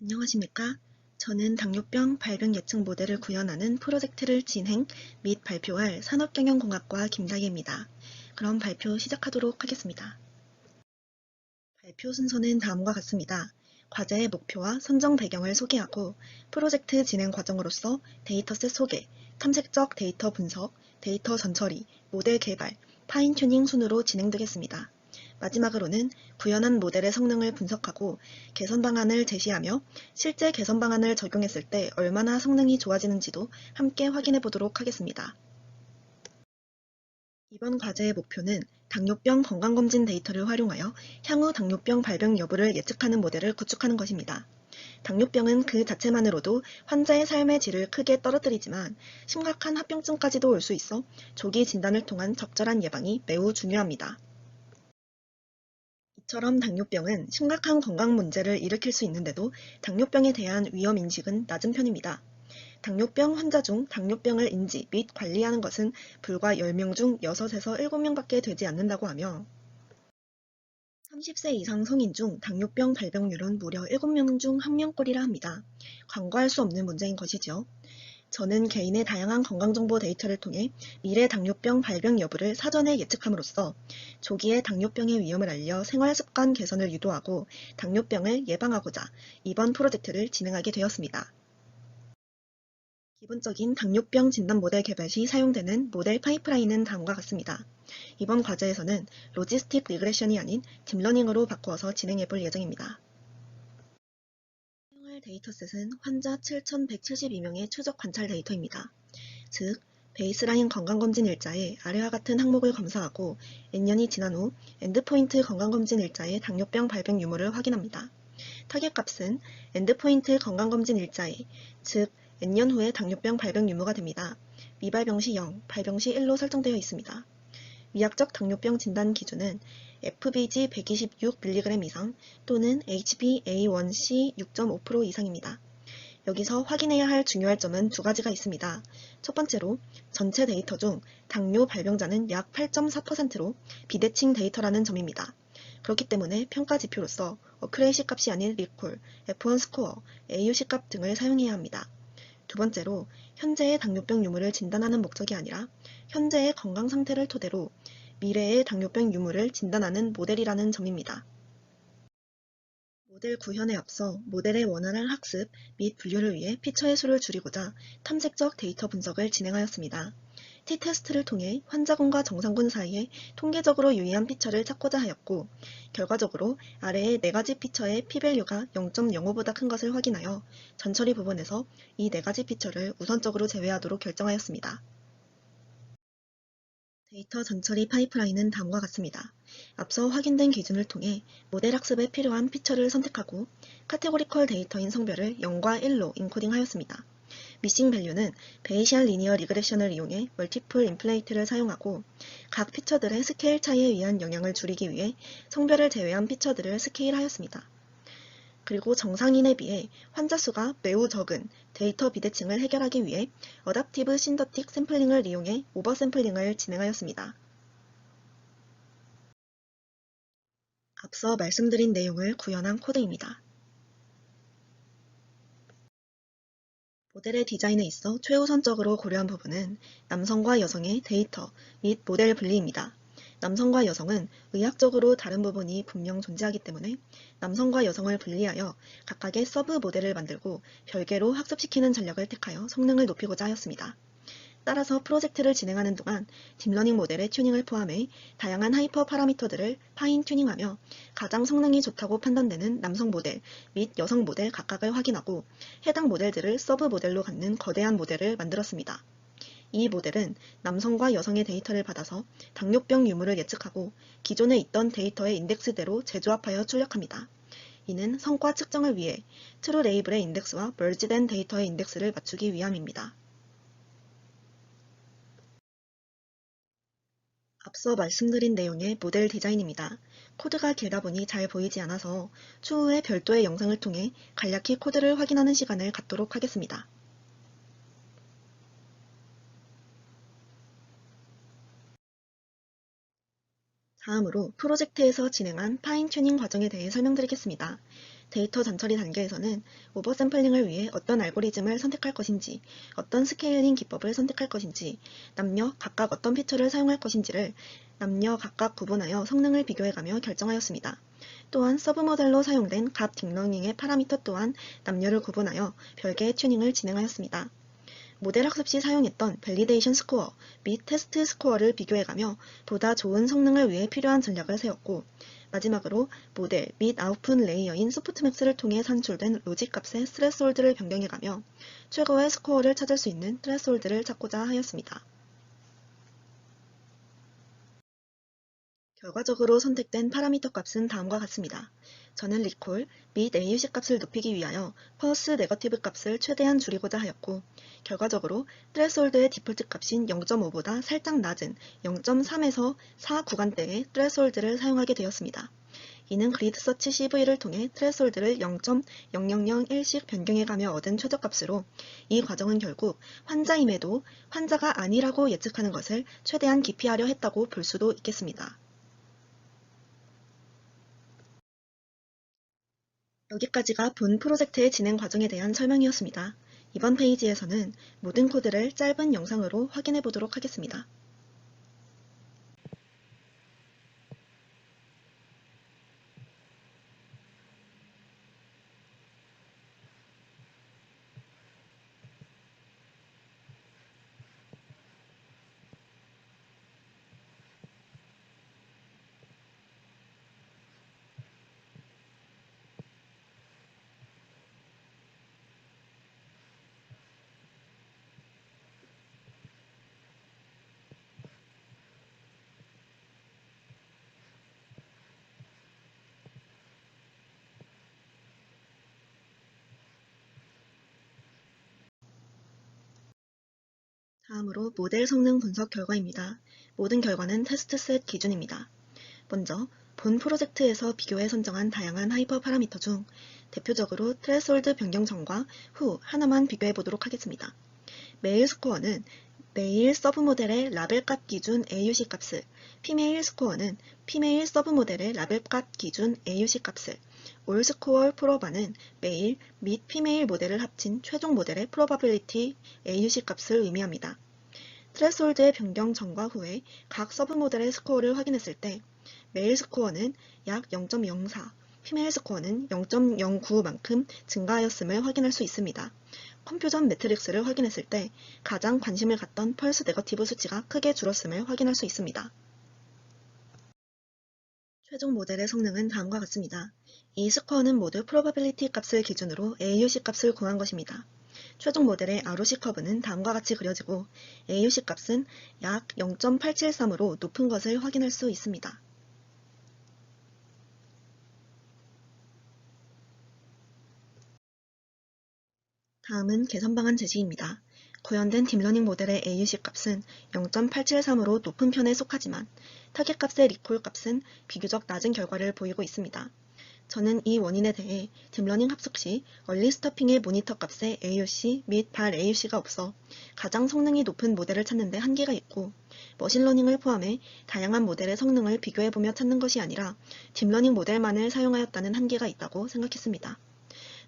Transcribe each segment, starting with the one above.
안녕하십니까? 저는 당뇨병 발병 예측 모델을 구현하는 프로젝트를 진행 및 발표할 산업경영공학과 김다희입니다. 그럼 발표 시작하도록 하겠습니다. 발표 순서는 다음과 같습니다. 과제의 목표와 선정 배경을 소개하고 프로젝트 진행 과정으로서 데이터셋 소개, 탐색적 데이터 분석, 데이터 전처리, 모델 개발, 파인튜닝 순으로 진행되겠습니다. 마지막으로는 구현한 모델의 성능을 분석하고 개선 방안을 제시하며 실제 개선 방안을 적용했을 때 얼마나 성능이 좋아지는지도 함께 확인해 보도록 하겠습니다. 이번 과제의 목표는 당뇨병 건강검진 데이터를 활용하여 향후 당뇨병 발병 여부를 예측하는 모델을 구축하는 것입니다. 당뇨병은 그 자체만으로도 환자의 삶의 질을 크게 떨어뜨리지만 심각한 합병증까지도 올 수 있어 조기 진단을 통한 적절한 예방이 매우 중요합니다. 이처럼 당뇨병은 심각한 건강 문제를 일으킬 수 있는데도 당뇨병에 대한 위험 인식은 낮은 편입니다. 당뇨병 환자 중 당뇨병을 인지 및 관리하는 것은 불과 10명 중 6에서 7명밖에 되지 않는다고 하며 30세 이상 성인 중 당뇨병 발병률은 무려 7명 중 1명꼴이라 합니다. 간과할 수 없는 문제인 것이죠. 저는 개인의 다양한 건강정보 데이터를 통해 미래 당뇨병 발병 여부를 사전에 예측함으로써 조기에 당뇨병의 위험을 알려 생활습관 개선을 유도하고 당뇨병을 예방하고자 이번 프로젝트를 진행하게 되었습니다. 기본적인 당뇨병 진단 모델 개발 시 사용되는 모델 파이프라인은 다음과 같습니다. 이번 과제에서는 로지스틱 리그레션이 아닌 딥러닝으로 바꾸어서 진행해 볼 예정입니다. 사용할 데이터셋은 환자 7,172명의 추적 관찰 데이터입니다. 즉, 베이스라인 건강검진 일자에 아래와 같은 항목을 검사하고 N년이 지난 후 엔드포인트 건강검진 일자의 당뇨병 발병 유무를 확인합니다. 타겟값은 엔드포인트 건강검진 일자에, 즉 N년 후에 당뇨병 발병 유무가 됩니다. 미발병 시 0, 발병 시 1로 설정되어 있습니다. 위약적 당뇨병 진단 기준은 FBG 126mg 이상 또는 HbA1c 6.5% 이상입니다. 여기서 확인해야 할 중요할 점은 두 가지가 있습니다. 첫 번째로 전체 데이터 중 당뇨 발병자는 약 8.4%로 비대칭 데이터라는 점입니다. 그렇기 때문에 평가 지표로서 어크레이시 값이 아닌 리콜, F1 스코어, AUC 값 등을 사용해야 합니다. 두 번째로 현재의 당뇨병 유무를 진단하는 목적이 아니라 현재의 건강 상태를 토대로 미래의 당뇨병 유무를 진단하는 모델이라는 점입니다. 모델 구현에 앞서 모델의 원활한 학습 및 분류를 위해 피처의 수를 줄이고자 탐색적 데이터 분석을 진행하였습니다. t-테스트를 통해 환자군과 정상군 사이에 통계적으로 유의한 피처를 찾고자 하였고, 결과적으로 아래의 4가지 피처의 p-value가 0.05보다 큰 것을 확인하여 전처리 부분에서 이 4가지 피처를 우선적으로 제외하도록 결정하였습니다. 데이터 전처리 파이프라인은 다음과 같습니다. 앞서 확인된 기준을 통해 모델 학습에 필요한 피처를 선택하고 카테고리컬 데이터인 성별을 0과 1로 인코딩하였습니다. 미싱 밸류는 베이시안 리니어 리그레션을 이용해 멀티플 인플레이트를 사용하고 각 피처들의 스케일 차이에 의한 영향을 줄이기 위해 성별을 제외한 피처들을 스케일하였습니다. 그리고 정상인에 비해 환자 수가 매우 적은 데이터 비대칭을 해결하기 위해 어답티브 신더틱 샘플링을 이용해 오버샘플링을 진행하였습니다. 앞서 말씀드린 내용을 구현한 코드입니다. 모델의 디자인에 있어 최우선적으로 고려한 부분은 남성과 여성의 데이터 및 모델 분리입니다. 남성과 여성은 의학적으로 다른 부분이 분명 존재하기 때문에 남성과 여성을 분리하여 각각의 서브 모델을 만들고 별개로 학습시키는 전략을 택하여 성능을 높이고자 하였습니다. 따라서 프로젝트를 진행하는 동안 딥러닝 모델의 튜닝을 포함해 다양한 하이퍼 파라미터들을 파인 튜닝하며 가장 성능이 좋다고 판단되는 남성 모델 및 여성 모델 각각을 확인하고 해당 모델들을 서브 모델로 갖는 거대한 모델을 만들었습니다. 이 모델은 남성과 여성의 데이터를 받아서 당뇨병 유무를 예측하고 기존에 있던 데이터의 인덱스대로 재조합하여 출력합니다. 이는 성과 측정을 위해 트루 레이블의 인덱스와 멀지된 데이터의 인덱스를 맞추기 위함입니다. 앞서 말씀드린 내용의 모델 디자인입니다. 코드가 길다 보니 잘 보이지 않아서 추후에 별도의 영상을 통해 간략히 코드를 확인하는 시간을 갖도록 하겠습니다. 다음으로 프로젝트에서 진행한 파인 튜닝 과정에 대해 설명드리겠습니다. 데이터 전처리 단계에서는 오버샘플링을 위해 어떤 알고리즘을 선택할 것인지, 어떤 스케일링 기법을 선택할 것인지, 남녀 각각 어떤 피처를 사용할 것인지를 남녀 각각 구분하여 성능을 비교해가며 결정하였습니다. 또한 서브모델로 사용된 값 딥러닝의 파라미터 또한 남녀를 구분하여 별개의 튜닝을 진행하였습니다. 모델 학습 시 사용했던 밸리데이션 스코어 및 테스트 스코어를 비교해가며 보다 좋은 성능을 위해 필요한 전략을 세웠고, 마지막으로 모델 및 아웃풋 레이어인 소프트맥스를 통해 산출된 로직 값의 스레스홀드를 변경해가며 최고의 스코어를 찾을 수 있는 스레스홀드를 찾고자 하였습니다. 결과적으로 선택된 파라미터 값은 다음과 같습니다. 저는 리콜 및 AUC 값을 높이기 위하여 펄스 네거티브 값을 최대한 줄이고자 하였고, 결과적으로 트레스홀드의 디폴트 값인 0.5보다 살짝 낮은 0.3에서 4 구간대의 트레스홀드를 사용하게 되었습니다. 이는 그리드 서치 CV를 통해 트레스홀드를 0.0001씩 변경해가며 얻은 최저값으로, 이 과정은 결국 환자임에도 환자가 아니라고 예측하는 것을 최대한 기피하려 했다고 볼 수도 있겠습니다. 여기까지가 본 프로젝트의 진행 과정에 대한 설명이었습니다. 이번 페이지에서는 모든 코드를 짧은 영상으로 확인해 보도록 하겠습니다. 다음으로 모델 성능 분석 결과입니다. 모든 결과는 테스트셋 기준입니다. 먼저 본 프로젝트에서 비교해 선정한 다양한 하이퍼 파라미터 중 대표적으로 트레스홀드 변경 전과 후 하나만 비교해 보도록 하겠습니다. 메일 스코어는 메일 서브 모델의 라벨 값 기준 AUC 값을, 피메일 스코어는 피메일 서브 모델의 라벨 값 기준 AUC 값을, 올 스코어 프로바는 메일 및 피메일 모델을 합친 최종 모델의 프로바빌리티 AUC 값을 의미합니다. 트레스홀드의 변경 전과 후에 각 서브 모델의 스코어를 확인했을 때 메일 스코어는 약 0.04, 피메일 스코어는 0.09만큼 증가하였음을 확인할 수 있습니다. 컴퓨전 매트릭스를 확인했을 때 가장 관심을 갖던 펄스 네거티브 수치가 크게 줄었음을 확인할 수 있습니다. 최종 모델의 성능은 다음과 같습니다. 이 스코어는 모두 프로바빌리티 값을 기준으로 AUC 값을 구한 것입니다. 최종 모델의 ROC 커브는 다음과 같이 그려지고 AUC 값은 약 0.873으로 높은 것을 확인할 수 있습니다. 다음은 개선 방안 제시입니다. 구현된 딥러닝 모델의 AUC 값은 0.873으로 높은 편에 속하지만 타겟 값의 리콜 값은 비교적 낮은 결과를 보이고 있습니다. 저는 이 원인에 대해 딥러닝 합숙 시 얼리 스토핑의 모니터 값에 AUC 및 발 AUC가 없어 가장 성능이 높은 모델을 찾는 데 한계가 있고, 머신러닝을 포함해 다양한 모델의 성능을 비교해보며 찾는 것이 아니라 딥러닝 모델만을 사용하였다는 한계가 있다고 생각했습니다.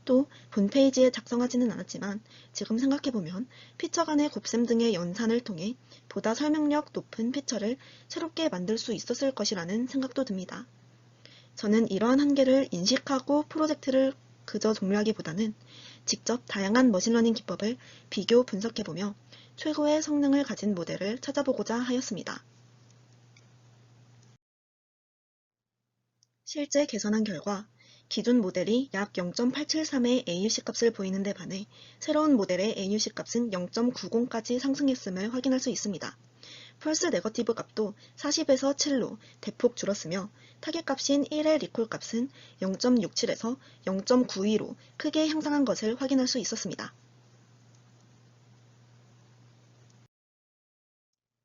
또 본 페이지에 작성하지는 않았지만 지금 생각해보면 피처 간의 곱셈 등의 연산을 통해 보다 설명력 높은 피처를 새롭게 만들 수 있었을 것이라는 생각도 듭니다. 저는 이러한 한계를 인식하고 프로젝트를 그저 종료하기보다는 직접 다양한 머신러닝 기법을 비교 분석해보며 최고의 성능을 가진 모델을 찾아보고자 하였습니다. 실제 개선한 결과 기존 모델이 약 0.873의 AUC 값을 보이는 데 반해 새로운 모델의 AUC 값은 0.90까지 상승했음을 확인할 수 있습니다. 펄스 네거티브 값도 40에서 7로 대폭 줄었으며 타겟 값인 1의 리콜 값은 0.67에서 0.92로 크게 향상한 것을 확인할 수 있었습니다.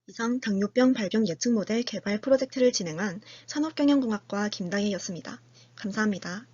이상 당뇨병 발병 예측 모델 개발 프로젝트를 진행한 산업경영공학과 김다희였습니다. 감사합니다.